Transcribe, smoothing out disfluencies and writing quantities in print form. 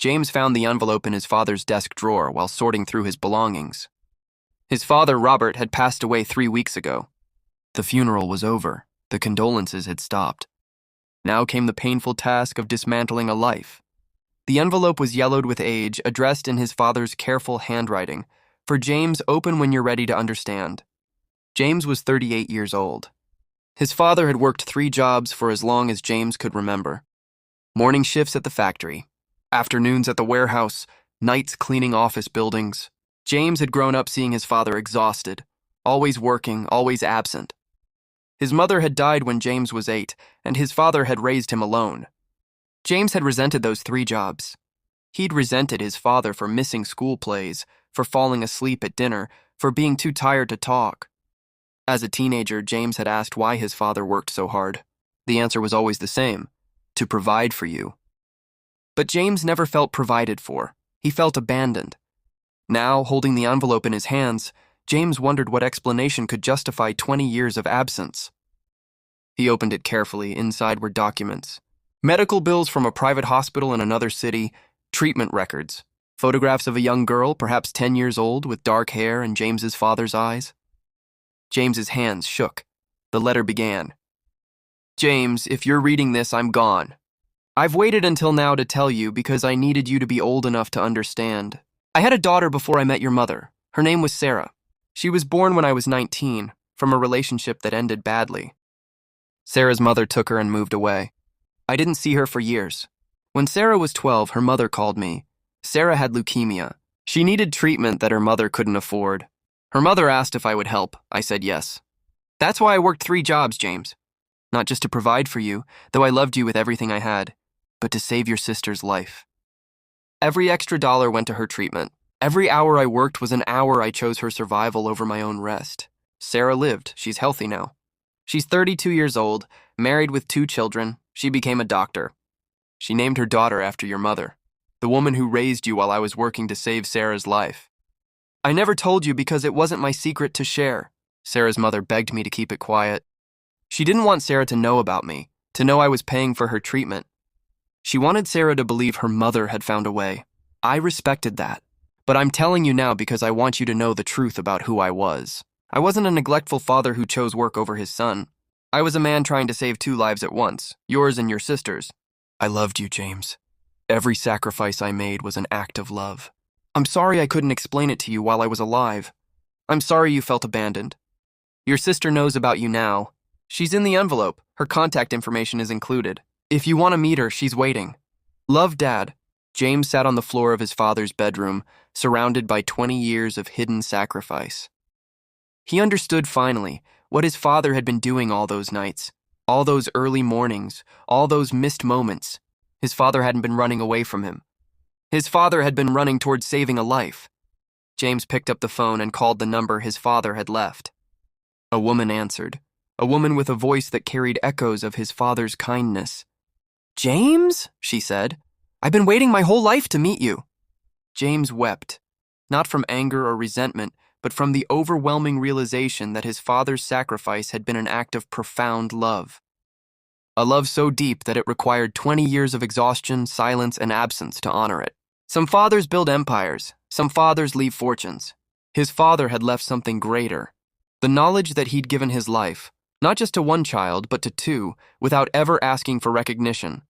James found the envelope in his father's desk drawer while sorting through his belongings. His father, Robert, had passed away 3 weeks ago. The funeral was over. The condolences had stopped. Now came the painful task of dismantling a life. The envelope was yellowed with age, addressed in his father's careful handwriting. For James, open when you're ready to understand. James was 38 years old. His father had worked 3 jobs for as long as James could remember. Morning shifts at the factory, afternoons at the warehouse, nights cleaning office buildings. James had grown up seeing his father exhausted, always working, always absent. His mother had died when James was 8, and his father had raised him alone. James had resented those 3 jobs. He'd resented his father for missing school plays, for falling asleep at dinner, for being too tired to talk. As a teenager, James had asked why his father worked so hard. The answer was always the same: to provide for you. But James never felt provided for. He felt abandoned. Now, holding the envelope in his hands, James wondered what explanation could justify 20 years of absence. He opened it carefully. Inside were documents. Medical bills from a private hospital in another city, treatment records, photographs of a young girl, perhaps 10 years old, with dark hair and James's father's eyes. James's hands shook. The letter began. James, if you're reading this, I'm gone. I've waited until now to tell you because I needed you to be old enough to understand. I had a daughter before I met your mother. Her name was Sarah. She was born when I was 19, from a relationship that ended badly. Sarah's mother took her and moved away. I didn't see her for years. When Sarah was 12, her mother called me. Sarah had leukemia. She needed treatment that her mother couldn't afford. Her mother asked if I would help. I said yes. That's why I worked 3 jobs, James. Not just to provide for you, though I loved you with everything I had, but to save your sister's life. Every extra dollar went to her treatment. Every hour I worked was an hour I chose her survival over my own rest. Sarah lived. She's healthy now. She's 32 years old, married with 2 children. She became a doctor. She named her daughter after your mother, the woman who raised you while I was working to save Sarah's life. I never told you because it wasn't my secret to share. Sarah's mother begged me to keep it quiet. She didn't want Sarah to know about me, to know I was paying for her treatment. She wanted Sarah to believe her mother had found a way. I respected that. But I'm telling you now because I want you to know the truth about who I was. I wasn't a neglectful father who chose work over his son. I was a man trying to save 2 lives at once, yours and your sister's. I loved you, James. Every sacrifice I made was an act of love. I'm sorry I couldn't explain it to you while I was alive. I'm sorry you felt abandoned. Your sister knows about you now. She's in the envelope. Her contact information is included. If you want to meet her, she's waiting. Love, Dad. James sat on the floor of his father's bedroom, surrounded by 20 years of hidden sacrifice. He understood finally what his father had been doing all those nights, all those early mornings, all those missed moments. His father hadn't been running away from him. His father had been running towards saving a life. James picked up the phone and called the number his father had left. A woman answered, a woman with a voice that carried echoes of his father's kindness. James, she said, I've been waiting my whole life to meet you. James wept, not from anger or resentment, but from the overwhelming realization that his father's sacrifice had been an act of profound love. A love so deep that it required 20 years of exhaustion, silence, and absence to honor it. Some fathers build empires. Some fathers leave fortunes. His father had left something greater. The knowledge that he'd given his life, not just to 1 child, but to 2, without ever asking for recognition.